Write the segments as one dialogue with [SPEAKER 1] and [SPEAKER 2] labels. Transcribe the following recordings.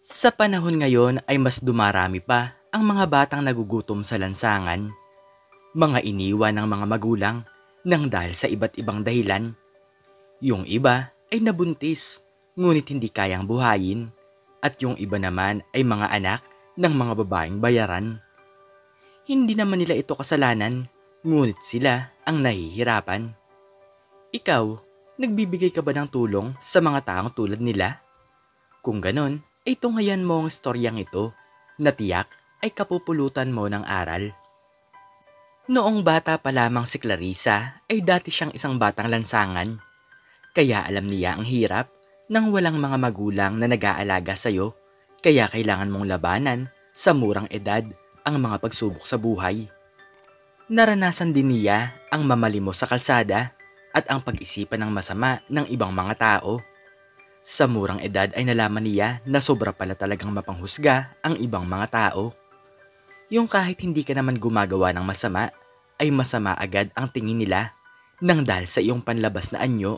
[SPEAKER 1] Sa panahon ngayon ay mas dumarami pa ang mga batang nagugutom sa lansangan, mga iniwan ng mga magulang nang dahil sa iba't ibang dahilan. Yung iba ay nabuntis, ngunit hindi kayang buhayin, at yung iba naman ay mga anak ng mga babaeng bayaran. Hindi naman nila ito kasalanan, ngunit sila ang nahihirapan. Ikaw, nagbibigay ka ba ng tulong sa mga taong tulad nila? Kung ganon, ay tunghayan mo ang storyang ito na tiyak ay kapupulutan mo ng aral. Noong bata pa lamang si Clarissa ay dati siyang isang batang lansangan, kaya alam niya ang hirap nang walang mga magulang na nag-aalaga sa'yo, kaya kailangan mong labanan sa murang edad ang mga pagsubok sa buhay. Naranasan din niya ang mamalimos sa kalsada at ang pag-isipan ng masama ng ibang mga tao. Sa murang edad ay nalaman niya na sobra pala talagang mapanghusga ang ibang mga tao. Yung kahit hindi ka naman gumagawa ng masama, ay masama agad ang tingin nila nang dahil sa iyong panlabas na anyo.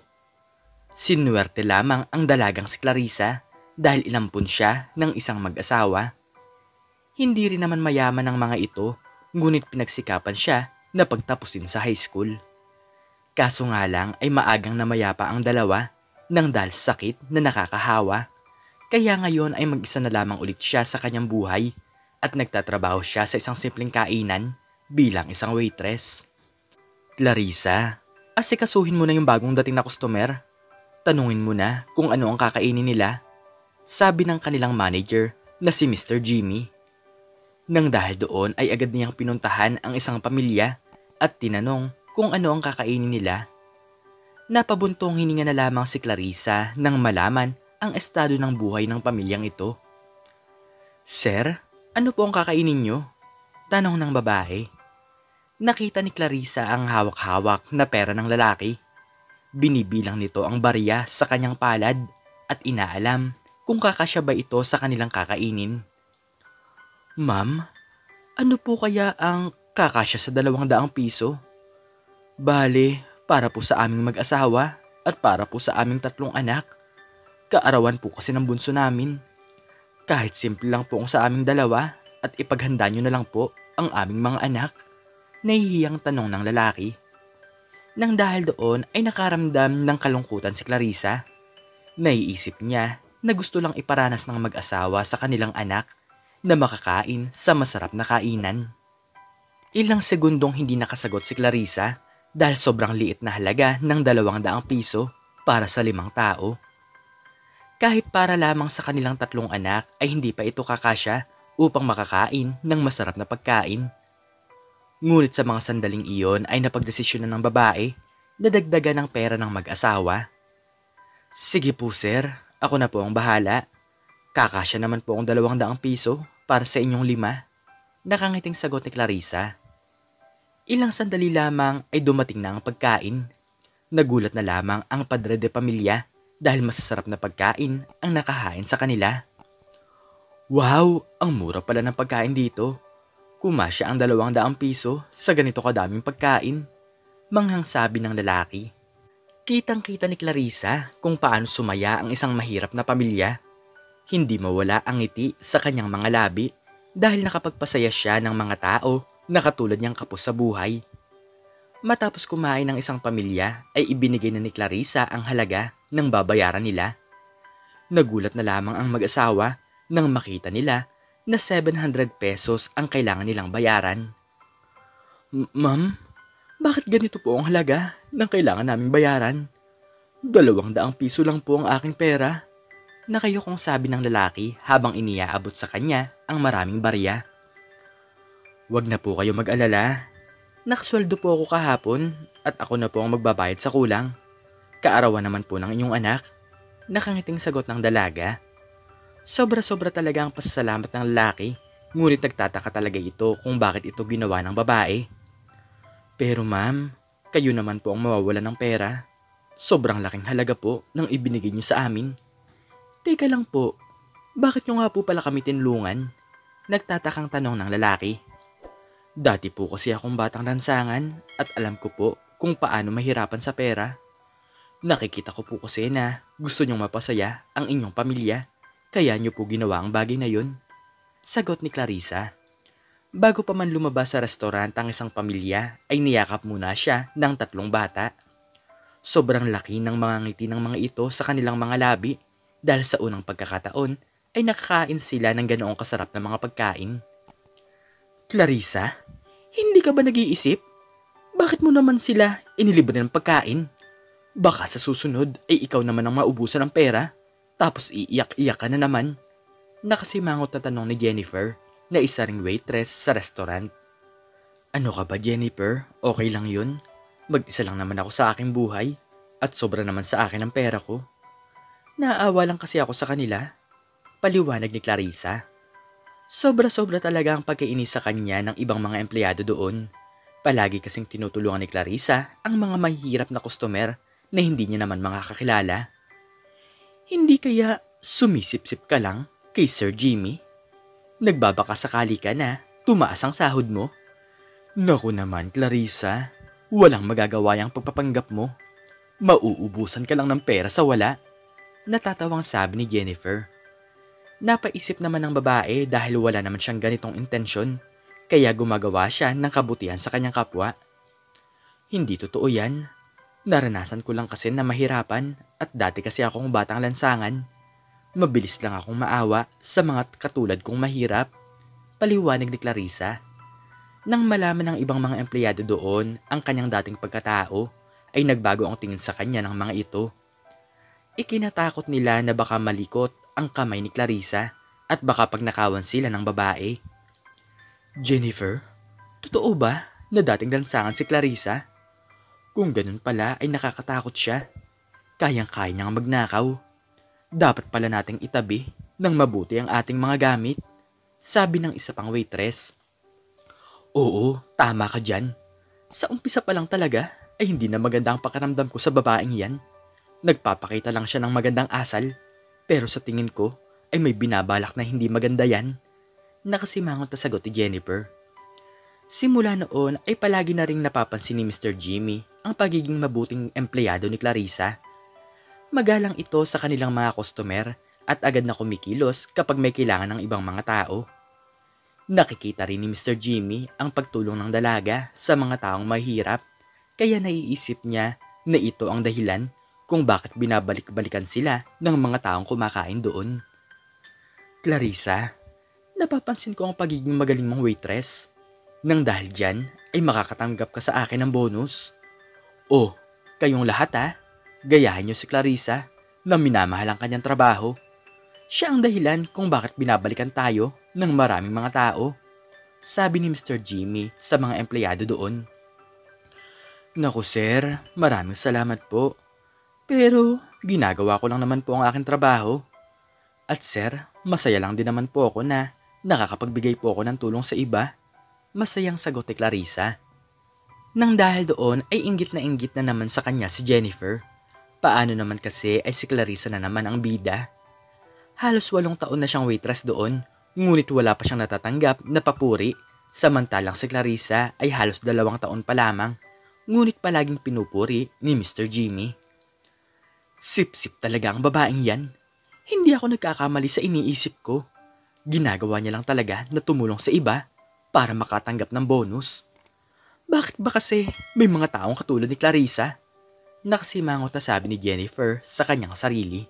[SPEAKER 1] Sinuwerte lamang ang dalagang si Clarissa dahil inampun siya ng isang mag-asawa. Hindi rin naman mayaman ang mga ito, ngunit pinagsikapan siya na pagtapusin sa high school. Kaso nga lang ay maagang namayapa ang dalawa nang dahil sa sakit na nakakahawa. Kaya ngayon ay mag-isa na lamang ulit siya sa kanyang buhay at nagtatrabaho siya sa isang simpleng kainan bilang isang waitress. Clarissa, asikasuhin mo na yung bagong dating na customer. Tanungin mo na kung ano ang kakainin nila, sabi ng kanilang manager na si Mr. Jimmy. Nang dahil doon ay agad niyang pinuntahan ang isang pamilya at tinanong kung ano ang kakainin nila. Napabuntong hininga na lamang si Clarissa nang malaman ang estado ng buhay ng pamilyang ito. Sir, ano po ang kakainin niyo? Tanong ng babae. Nakita ni Clarissa ang hawak-hawak na pera ng lalaki. Binibilang nito ang barya sa kanyang palad at inaalam kung kakasya ba ito sa kanilang kakainin. Ma'am, ano po kaya ang kakasya sa 200 piso? Bale, para po sa aming mag-asawa at para po sa aming 3 anak. Kaarawan po kasi ng bunso namin. Kahit simple lang po ang sa aming dalawa at ipaghanda nyo na lang po ang aming mga anak. Nahihiyang tanong ng lalaki. Nang dahil doon ay nakaramdam ng kalungkutan si Clarissa. Naiisip niya na gusto lang iparanas ng mag-asawa sa kanilang anak na makakain sa masarap na kainan. Ilang segundong hindi nakasagot si Clarissa dahil sobrang liit na halaga ng 200 piso para sa 5 tao. Kahit para lamang sa kanilang 3 anak ay hindi pa ito kakasya upang makakain ng masarap na pagkain. Ngunit sa mga sandaling iyon ay napagdesisyonan ng babae na dagdagan ng pera ng mag-asawa. Sige po sir, ako na po ang bahala. Kakasya naman po ang 200 piso para sa inyong 5. Nakangiting sagot ni Clarissa. Ilang sandali lamang ay dumating na ang pagkain. Nagulat na lamang ang padre de pamilya dahil masasarap na pagkain ang nakahain sa kanila. Wow, ang mura pala ng pagkain dito. Kumasya ang 200 piso sa ganito kadaming pagkain. Manghang sabi ng lalaki. Kitang-kita ni Clarissa kung paano sumaya ang isang mahirap na pamilya. Hindi mawala ang ngiti sa kanyang mga labi dahil nakapagpasaya siya ng mga tao na katulad niyang kapos sa buhay. Matapos kumain ng isang pamilya ay ibinigay na ni Clarissa ang halaga ng babayaran nila. Nagulat na lamang ang mag-asawa nang makita nila na 700 pesos ang kailangan nilang bayaran. Ma'am, bakit ganito po ang halaga ng kailangan naming bayaran? 200 piso lang po ang aking pera. Nakayokong sabi ng lalaki habang iniaabot sa kanya ang maraming barya. Wag na po kayo mag-alala. Nakasweldo po ako kahapon at ako na po ang magbabayad sa kulang. Kaarawan naman po ng inyong anak. Nakangiting sagot ng dalaga. Sobra-sobra talaga ang pasasalamat ng lalaki, ngunit nagtataka talaga ito kung bakit ito ginawa ng babae. Pero ma'am, kayo naman po ang mawawalan ng pera. Sobrang laking halaga po ng ibinigay niyo sa amin. Teka lang po, bakit nyo nga po pala kami tinulungan? Nagtatakang tanong ng lalaki. Dati po kasi akong batang lansangan at alam ko po kung paano mahirapan sa pera. Nakikita ko po kasi na gusto nyong mapasaya ang inyong pamilya kaya niyo po ginawa ang bagay na yun? Sagot ni Clarissa. Bago pa man lumabas sa restaurant ang isang pamilya ay niyakap muna siya ng 3 bata. Sobrang laki ng mga ngiti ng mga ito sa kanilang mga labi dahil sa unang pagkakataon ay nakakain sila ng ganoong kasarap na mga pagkain. Clarissa, hindi ka ba nag-iisip? Bakit mo naman sila inilibre ng pagkain? Baka sa susunod ay ikaw naman ang maubusan ng pera tapos iiyak-iyak ka na naman. Nakasimangot na tanong ni Jennifer na isa ring waitress sa restaurant. Ano ka ba, Jennifer? Okay lang yun. Mag-isa lang naman ako sa aking buhay at sobra naman sa akin ang pera ko. Naaawa lang kasi ako sa kanila. Paliwanag ni Clarissa. Sobra-sobra talaga ang pagkainis sa kanya ng ibang mga empleyado doon. Palagi kasing tinutulungan ni Clarissa ang mga mahihirap na customer na hindi niya naman makakakilala. Hindi kaya sumisip-sip ka lang kay Sir Jimmy? Nagbabaka sakali ka na tumaas ang sahod mo? Naku naman, Clarissa, walang magagawa yung pagpapanggap mo. Mauubusan ka lang ng pera sa wala. Natatawang sabi ni Jennifer. Napaisip naman ng babae dahil wala naman siyang ganitong intensyon, kaya gumagawa siya ng kabutihan sa kanyang kapwa. Hindi totoo yan. Naranasan ko lang kasi na mahirapan at dati kasi akong batang lansangan. Mabilis lang akong maawa sa mga katulad kong mahirap, paliwanag ni Clarissa. Nang malaman ng ibang mga empleyado doon ang kanyang dating pagkatao, ay nagbago ang tingin sa kanya ng mga ito. Ikinatakot nila na baka malikot ang kamay ni Clarissa at baka pagnakawan sila ng babae. Jennifer, totoo ba na dating lansangan si Clarissa? Kung ganun pala ay nakakatakot siya. Kayang-kaya niyang magnakaw. Dapat pala nating itabi ng mabuti ang ating mga gamit, sabi ng isa pang waitress. Oo, tama ka dyan. Sa umpisa pa lang talaga ay hindi na maganda ang pakiramdam ko sa babaeng yan. Nagpapakita lang siya ng magandang asal, pero sa tingin ko ay may binabalak na hindi maganda yan. Nakasimangot na sagot ni Jennifer. Simula noon ay palagi na ring napapansin ni Mr. Jimmy ang pagiging mabuting empleyado ni Clarissa. Magalang ito sa kanilang mga customer at agad na kumikilos kapag may kailangan ng ibang mga tao. Nakikita rin ni Mr. Jimmy ang pagtulong ng dalaga sa mga taong mahirap, kaya naiisip niya na ito ang dahilan kung bakit binabalik-balikan sila ng mga taong kumakain doon. Clarissa, napapansin ko ang pagiging magaling mong waitress. Nang dahil dyan ay makakatanggap ka sa akin ng bonus. Oh, kayong lahat gayahin niyo si Clarissa na minamahal ang kanyang trabaho. Siya ang dahilan kung bakit binabalikan tayo ng maraming mga tao, sabi ni Mr. Jimmy sa mga empleyado doon. Naku sir, maraming salamat po. Pero ginagawa ko lang naman po ang aking trabaho. At sir, masaya lang din naman po ako na nakakapagbigay po ako ng tulong sa iba. Masayang sagot ni Clarissa. Nang dahil doon ay inggit na naman sa kanya si Jennifer. Paano naman kasi ay si Clarissa na naman ang bida? Halos 8 taon na siyang waitress doon, ngunit wala pa siyang natatanggap na papuri, samantalang si Clarissa ay halos 2 taon pa lamang, ngunit palaging pinupuri ni Mr. Jimmy. Sip-sip talaga ang babaeng yan. Hindi ako nagkakamali sa iniisip ko. Ginagawa niya lang talaga na tumulong sa iba para makatanggap ng bonus. Bakit ba kasi may mga taong katulad ni Clarissa? Nakasimangot na sabi ni Jennifer sa kanyang sarili.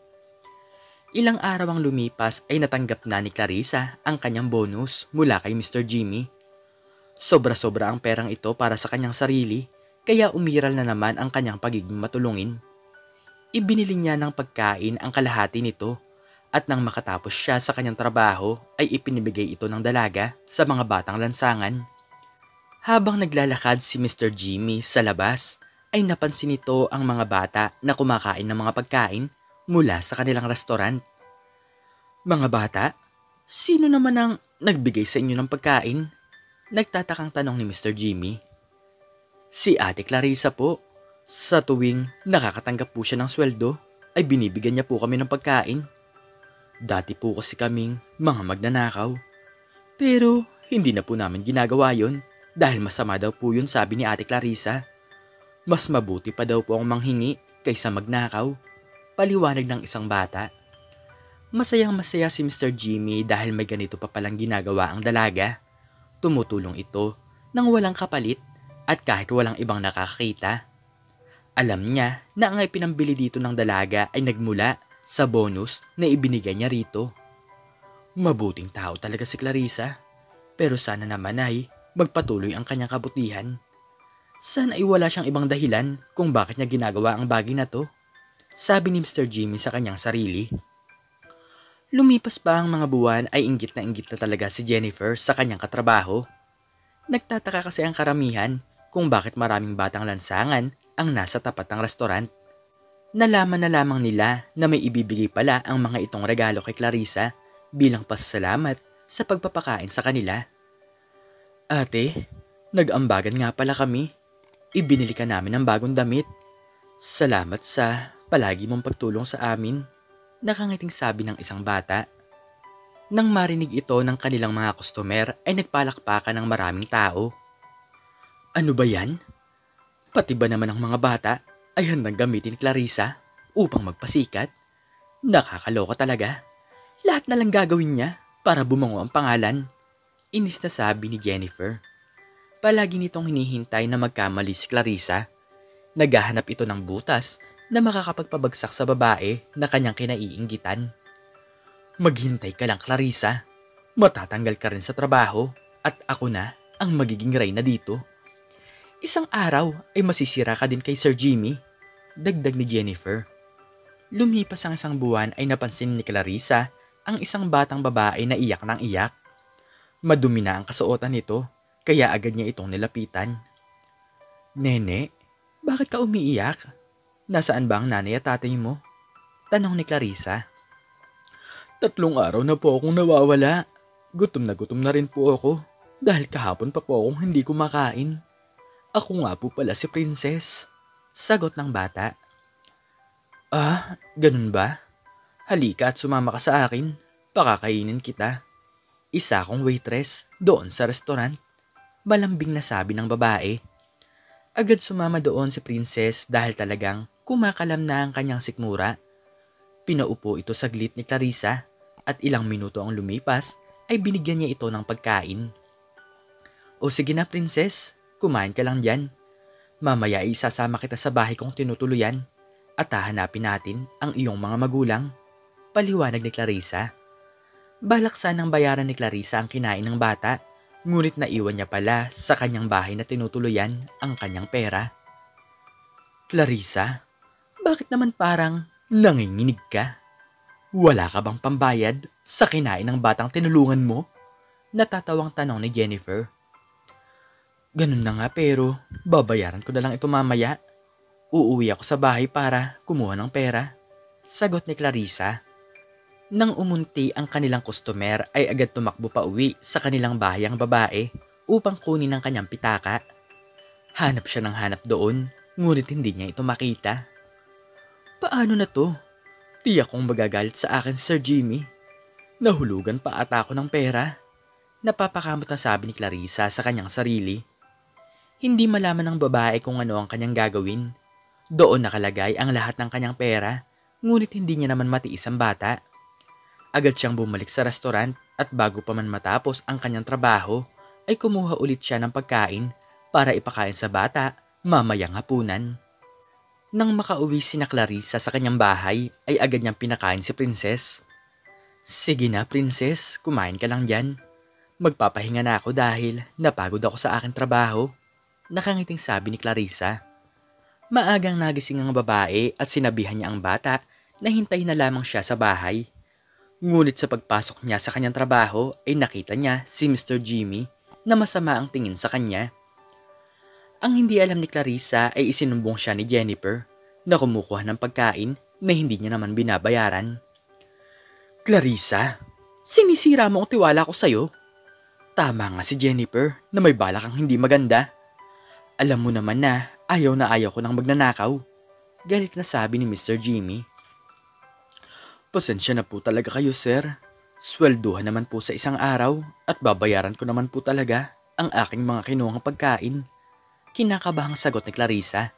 [SPEAKER 1] Ilang araw ang lumipas ay natanggap na ni Clarissa ang kanyang bonus mula kay Mr. Jimmy. Sobra-sobra ang perang ito para sa kanyang sarili, kaya umiral na naman ang kanyang pagiging matulungin. Ibinili niya ng pagkain ang kalahati nito at nang makatapos siya sa kanyang trabaho ay ipinibigay ito ng dalaga sa mga batang lansangan. Habang naglalakad si Mr. Jimmy sa labas, ay napansin nito ang mga bata na kumakain ng mga pagkain mula sa kanilang restaurant. Mga bata, sino naman ang nagbigay sa inyo ng pagkain? Nagtatakang tanong ni Mr. Jimmy. Si Ate Clarissa po. Sa tuwing nakakatanggap po siya ng sweldo, ay binibigyan niya po kami ng pagkain. Dati po kasi kaming mga magnanakaw. Pero hindi na po namin ginagawa yon dahil masama daw po yun, sabi ni Ate Clarissa. Mas mabuti pa daw po ang manghingi kaysa magnakaw, paliwanag ng isang bata. Masayang-masaya si Mr. Jimmy dahil may ganito pa palang ginagawa ang dalaga. Tumutulong ito nang walang kapalit at kahit walang ibang nakakita. Alam niya na ang ipinambili dito ng dalaga ay nagmula sa bonus na ibinigay niya rito. Mabuting tao talaga si Clarissa, pero sana naman ay magpatuloy ang kanyang kabutihan. Sana ay wala siyang ibang dahilan kung bakit niya ginagawa ang bagay na to, sabi ni Mr. Jimmy sa kanyang sarili. Lumipas pa ang mga buwan ay inggit na talaga si Jennifer sa kanyang katrabaho. Nagtataka kasi ang karamihan kung bakit maraming batang lansangan ang nasa tapat ng restaurant. Nalaman na lamang nila na may ibibigay pala ang mga itong regalo kay Clarissa bilang pasasalamat sa pagpapakain sa kanila. Ate, nag-ambagan nga pala kami. Ibinili ka namin ng bagong damit. Salamat sa palagi mong pagtulong sa amin, nakangiting sabi ng isang bata. Nang marinig ito ng kanilang mga customer ay nagpalakpakan ng maraming tao. Ano ba yan? Pati ba naman ang mga bata ay handang gamitin ni Clarissa upang magpasikat? Nakakaloka talaga. Lahat na lang gagawin niya para bumango ang pangalan. Inis na sabi ni Jennifer. Palagi nitong hinihintay na magkamali si Clarissa. Naghahanap ito ng butas na makakapagpabagsak sa babae na kanyang kinaiinggitan. Maghintay ka lang, Clarissa. Matatanggal ka rin sa trabaho at ako na ang magiging reyna dito. Isang araw ay masisira ka din kay Sir Jimmy, dagdag ni Jennifer. Lumipas ang isang buwan ay napansin ni Clarissa ang isang batang babae na iyak ng iyak. Madumi na ang kasuotan nito, kaya agad niya itong nilapitan. Nene, bakit ka umiiyak? Nasaan ba ang nanay at tatay mo? Tanong ni Clarissa. 3 araw na po akong nawawala. Gutom na rin po ako dahil kahapon pa po akong hindi kumakain. Ako nga po pala si Princess, sagot ng bata. Ah, ganun ba? Halika at sumama ka sa akin, pakakainin kita. Isa akong waitress doon sa restaurant, malambing na sabi ng babae. Agad sumama doon si Princess dahil talagang kumakalam na ang kanyang sikmura. Pinaupo ito saglit ni Clarissa at ilang minuto ang lumipas ay binigyan niya ito ng pagkain. O sige na, Princess, kumain ka lang dyan. Mamaya isasama kita sa bahay kong tinutuluyan at hahanapin natin ang iyong mga magulang, paliwanag ni Clarissa. Balak sanang bayaran ni Clarissa ang kinain ng bata, ngunit naiwan niya pala sa kanyang bahay na tinutuluyan ang kanyang pera. Clarissa, bakit naman parang nanginginig ka? Wala ka bang pambayad sa kinain ng batang tinulungan mo? Natatawang tanong ni Jennifer. Ganun na nga pero babayaran ko na lang ito mamaya. Uuwi ako sa bahay para kumuha ng pera, sagot ni Clarissa. Nang umunti ang kanilang customer ay agad tumakbo pa uwi sa kanilang bahay ang babae upang kunin ang kanyang pitaka. Hanap siya ng hanap doon, ngunit hindi niya ito makita. Paano na to? Tiyak kong magagalit sa akin si Sir Jimmy. Nahulugan pa ata ako ng pera. Napapakamot na sabi ni Clarissa sa kanyang sarili. Hindi malaman ng babae kung ano ang kanyang gagawin. Doon nakalagay ang lahat ng kanyang pera, ngunit hindi niya naman matiis ang bata. Agad siyang bumalik sa restaurant at bago pa man matapos ang kanyang trabaho, ay kumuha ulit siya ng pagkain para ipakain sa bata mamayang hapunan. Nang makauwi sina Clarissa sa kanyang bahay, ay agad niyang pinakain si Princess. Sige na, Princess, kumain ka lang dyan. Magpapahinga na ako dahil napagod ako sa aking trabaho, nakangiting sabi ni Clarissa. Maagang nagising ang babae at sinabihan niya ang bata na hintayin na lamang siya sa bahay. Ngunit sa pagpasok niya sa kanyang trabaho ay nakita niya si Mr. Jimmy na masama ang tingin sa kanya. Ang hindi alam ni Clarissa ay isinumbong siya ni Jennifer na kumukuha ng pagkain na hindi niya naman binabayaran. Clarissa, sinisira mo ang tiwala ko sa'yo. Tama nga si Jennifer na may balak kang hindi maganda. Alam mo naman na ayaw ko ng magnanakaw. Galit na sabi ni Mr. Jimmy. Pasensya na po talaga kayo, sir. Swelduhan naman po sa isang araw at babayaran ko naman po talaga ang aking mga kinuhang pagkain. Kinakabahang sagot ni Clarissa.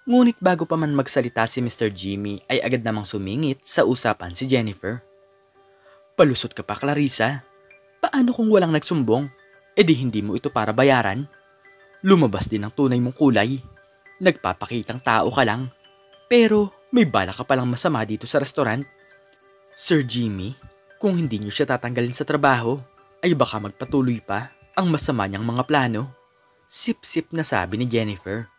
[SPEAKER 1] Ngunit bago pa man magsalita si Mr. Jimmy ay agad namang sumingit sa usapan si Jennifer. Palusot ka pa, Clarissa. Paano kung walang nagsumbong? E di hindi mo ito para bayaran? Lumabas din ang tunay mong kulay. Nagpapakitang tao ka lang. Pero may bala ka palang masama dito sa restaurant. Sir Jimmy, kung hindi niyo siya tatanggalin sa trabaho, ay baka magpatuloy pa ang masama niyang mga plano. Sip-sip na sabi ni Jennifer.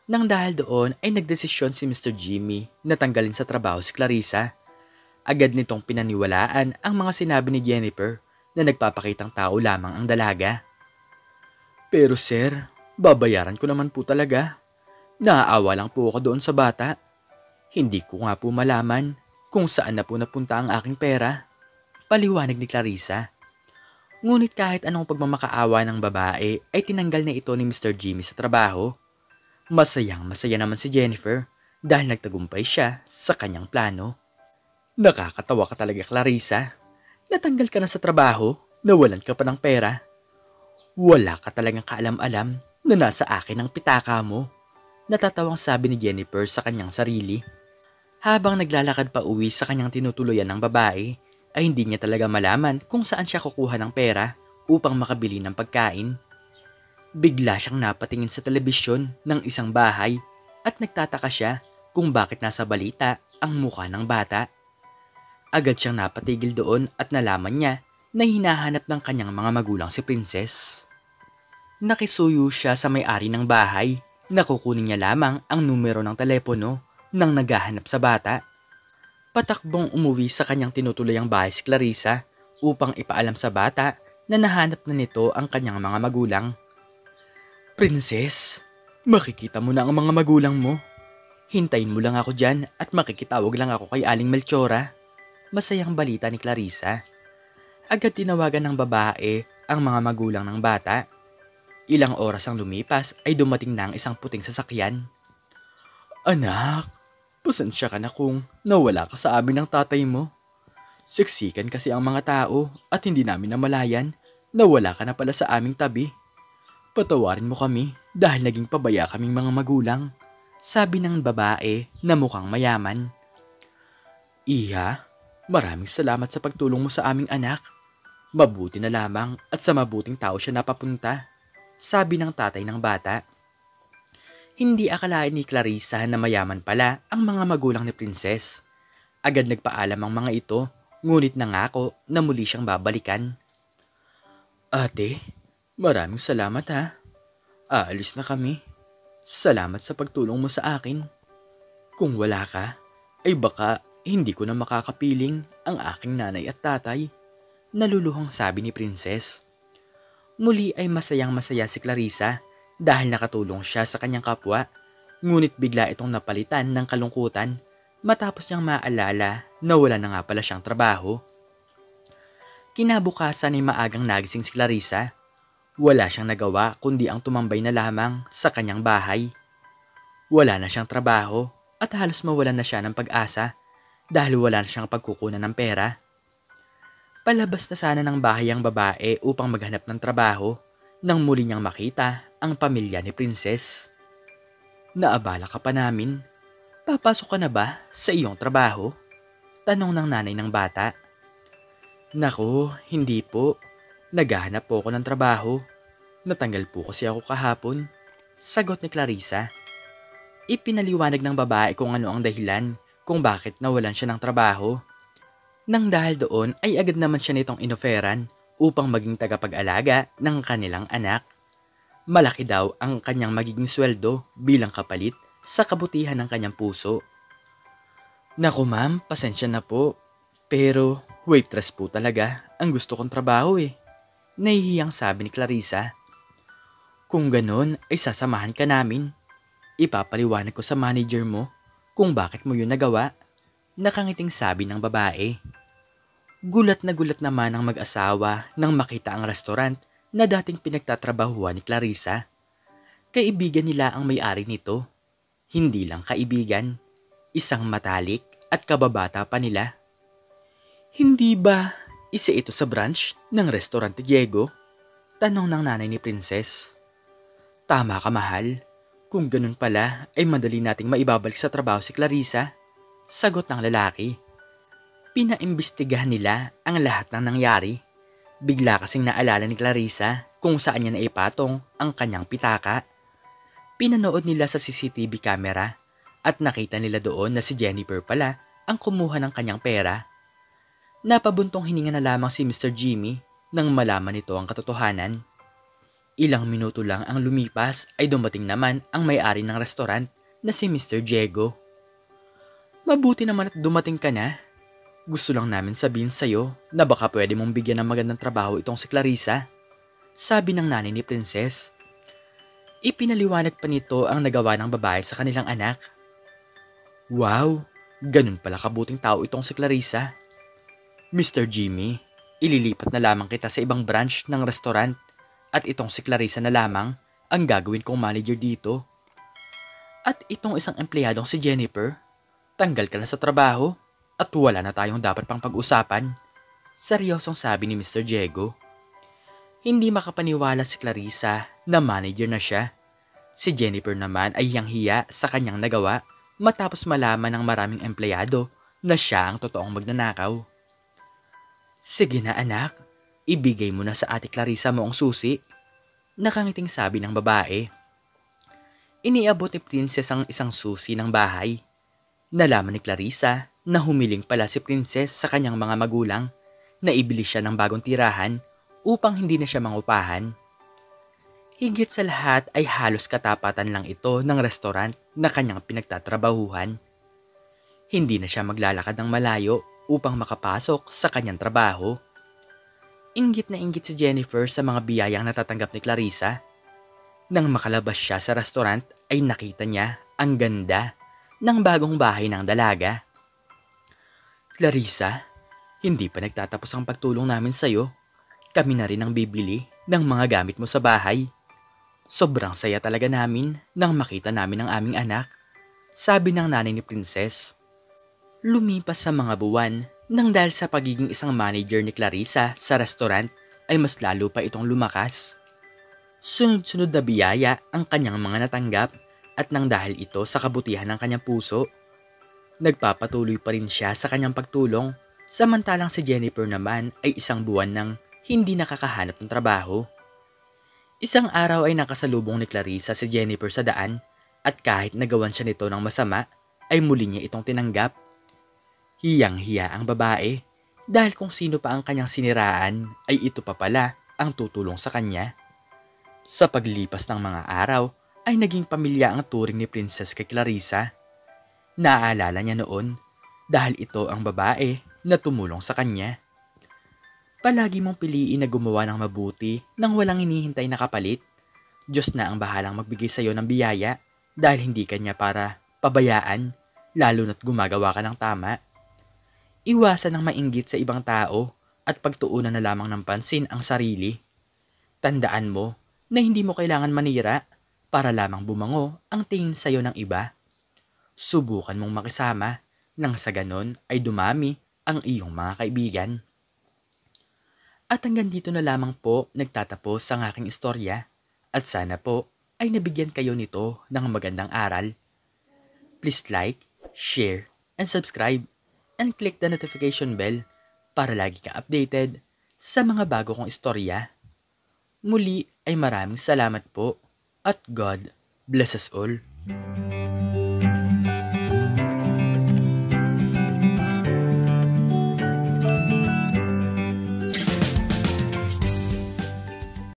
[SPEAKER 1] Nang dahil doon ay nagdesisyon si Mr. Jimmy na tanggalin sa trabaho si Clarissa. Agad nitong pinaniwalaan ang mga sinabi ni Jennifer na nagpapakitang tao lamang ang dalaga. Pero sir, babayaran ko naman po talaga. Naaawa lang po ako doon sa bata. Hindi ko nga po malaman kung saan na po napunta ang aking pera. Paliwanag ni Clarissa. Ngunit kahit anong pagmamakaawa ng babae ay tinanggal na ito ni Mr. Jimmy sa trabaho. Masayang-masaya naman si Jennifer dahil nagtagumpay siya sa kanyang plano. Nakakatawa ka talaga, Clarissa. Natanggal ka na sa trabaho, nawalan ka pa ng pera. Wala ka talagang kaalam-alam na nasa akin ang pitaka mo. Natatawang sabi ni Jennifer sa kanyang sarili. Habang naglalakad pa uwi sa kanyang tinutuluyan ng babae, ay hindi niya talaga malaman kung saan siya kukuha ng pera upang makabili ng pagkain. Bigla siyang napatingin sa telebisyon ng isang bahay at nagtataka siya kung bakit nasa balita ang mukha ng bata. Agad siyang napatigil doon at nalaman niya na hinahanap ng kanyang mga magulang si Princess. Nakisuyo siya sa may-ari ng bahay na kukunin niya lamang ang numero ng telepono ng naghahanap sa bata. Patakbong umuwi sa kanyang tinutuluyang bahay si Clarissa upang ipaalam sa bata na nahanap na nito ang kanyang mga magulang. Princess, makikita mo na ang mga magulang mo. Hintayin mo lang ako dyan at makikitawag lang ako kay Aling Melchora. Masayang balita ni Clarissa. Agad tinawagan ng babae ang mga magulang ng bata. Ilang oras ang lumipas ay dumating na ang isang puting sasakyan. Anak, pasensya ka na kung nawala ka sa amin ng tatay mo. Siksikan kasi ang mga tao at hindi namin namalayan na wala ka na pala sa aming tabi. Patawarin mo kami dahil naging pabaya kaming mga magulang, sabi ng babae na mukhang mayaman. Iha, maraming salamat sa pagtulong mo sa aming anak. Mabuti na lamang at sa mabuting tao siya napapunta, sabi ng tatay ng bata. Hindi akalain ni Clarissa na mayaman pala ang mga magulang ni Princess. Agad nagpaalam ang mga ito, ngunit nangako na muli siyang babalikan. Ate, maraming salamat ha. Aalis na kami. Salamat sa pagtulong mo sa akin. Kung wala ka, ay baka hindi ko na makakapiling ang aking nanay at tatay. Naluluhang sabi ni Princess. Muli ay masayang-masaya si Clarissa dahil nakatulong siya sa kanyang kapwa. Ngunit bigla itong napalitan ng kalungkutan matapos niyang maalala na wala na nga pala siyang trabaho. Kinabukasan ay maagang nagising si Clarissa. Wala siyang nagawa kundi ang tumambay na lamang sa kanyang bahay. Wala na siyang trabaho at halos mawalan na siya ng pag-asa dahil wala na siyang pagkukunan ng pera. Palabas na sana ng bahay ang babae upang maghanap ng trabaho nang muli niyang makita ang pamilya ni Princess. Naabala ka pa namin. Papasok ka na ba sa iyong trabaho? Tanong ng nanay ng bata. Naku, hindi po. Naghahanap po ako ng trabaho. Natanggal po kasi ako kahapon. Sagot ni Clarissa. Ipinaliwanag ng babae kung ano ang dahilan kung bakit nawalan siya ng trabaho. Nang dahil doon ay agad naman siya nitong inoferan upang maging tagapag-alaga ng kanilang anak. Malaki daw ang kanyang magiging sweldo bilang kapalit sa kabutihan ng kanyang puso. Naku ma'am, pasensya na po. Pero waitress po talaga ang gusto kong trabaho eh. Nahihiyang sabi ni Clarissa. Kung ganun ay sasamahan ka namin. Ipapaliwanag ko sa manager mo kung bakit mo yun nagawa. Nakangiting sabi ng babae. Gulat na gulat naman ang mag-asawa nang makita ang restaurant na dating pinagtatrabahuan ni Clarissa. Kaibigan nila ang may-ari nito. Hindi lang kaibigan, isang matalik at kababata pa nila. Hindi ba isa ito sa branch ng Restaurant Diego? Tanong ng nanay ni Princess. Tama ka mahal. Kung ganun pala ay madali nating maibabalik sa trabaho si Clarissa. Sagot ng lalaki. Pinaimbestigahan nila ang lahat ng nangyari. Bigla kasing naalala ni Clarissa kung saan niya naipatong ang kanyang pitaka. Pinanood nila sa CCTV camera at nakita nila doon na si Jennifer pala ang kumuha ng kanyang pera. Napabuntong hininga na lamang si Mr. Jimmy nang malaman nito ang katotohanan. Ilang minuto lang ang lumipas ay dumating naman ang may-ari ng restaurant na si Mr. Diego. Mabuti naman at dumating ka na. Gusto lang namin sabihin sa'yo na baka pwede mong bigyan ng magandang trabaho itong si Clarissa, sabi ng nanay ni Princess. Ipinaliwanag pa nito ang nagawa ng babae sa kanilang anak. Wow, ganun pala kabuting tao itong si Clarissa. Mr. Jimmy, ililipat na lamang kita sa ibang branch ng restaurant at itong si Clarissa na lamang ang gagawin kong manager dito. At itong isang empleyadong si Jennifer, tanggal ka na sa trabaho. At wala na tayong dapat pang pag-usapan, seryosong sabi ni Mr. Diego. Hindi makapaniwala si Clarissa na manager na siya. Si Jennifer naman ay hiyang-hiya sa kanyang nagawa matapos malaman ng maraming empleyado na siya ang totoong magnanakaw. Sige na anak, ibigay mo na sa ate Clarissa mo ang susi, nakangiting sabi ng babae. Iniabot ni Princess ang isang susi ng bahay. Nalaman ni Clarissa na humiling pala si Princess sa kanyang mga magulang na ibili siya ng bagong tirahan upang hindi na siya mangupahan. Higit sa lahat ay halos katapatan lang ito ng restaurant na kanyang pinagtatrabahuhan. Hindi na siya maglalakad ng malayo upang makapasok sa kanyang trabaho. Inggit na inggit si Jennifer sa mga biyayang natatanggap ni Clarissa. Nang makalabas siya sa restaurant ay nakita niya ang ganda ng bagong bahay ng dalaga. Clarissa, hindi pa nagtatapos ang pagtulong namin sa'yo. Kami na rin ang bibili ng mga gamit mo sa bahay. Sobrang saya talaga namin nang makita namin ang aming anak, sabi ng nanay ni Princess. Lumipas sa mga buwan nang dahil sa pagiging isang manager ni Clarissa sa restaurant ay mas lalo pa itong lumakas. Sunod-sunod na biyaya ang kanyang mga natanggap at nang dahil ito sa kabutihan ng kanyang puso, nagpapatuloy pa rin siya sa kanyang pagtulong, samantalang si Jennifer naman ay isang buwan nang hindi nakakahanap ng trabaho. Isang araw ay nakasalubong ni Clarissa si Jennifer sa daan at kahit nagawan siya nito ng masama ay muli niya itong tinanggap. Hiyang-hiya ang babae dahil kung sino pa ang kanyang siniraan ay ito pa pala ang tutulong sa kanya. Sa paglipas ng mga araw ay naging pamilya ang turing ni Princess kay Clarissa. Naaalala niya noon dahil ito ang babae na tumulong sa kanya. Palagi mong piliin na gumawa ng mabuti nang walang hinihintay na kapalit. Diyos na ang bahalang magbigay sa iyo ng biyaya dahil hindi kanya para pabayaan, lalo na't gumagawa ka ng tama. Iwasan ang mainggit sa ibang tao at pagtuunan na lamang ng pansin ang sarili. Tandaan mo na hindi mo kailangan manira para lamang bumango ang tingin sa iyo ng iba. Subukan mong makisama nang sa ganon ay dumami ang iyong mga kaibigan. At hanggang dito na lamang po nagtatapos ang aking istorya at sana po ay nabigyan kayo nito ng magandang aral. Please like, share, and subscribe and click the notification bell para lagi kang updated sa mga bago kong istorya. Muli ay maraming salamat po at God bless us all.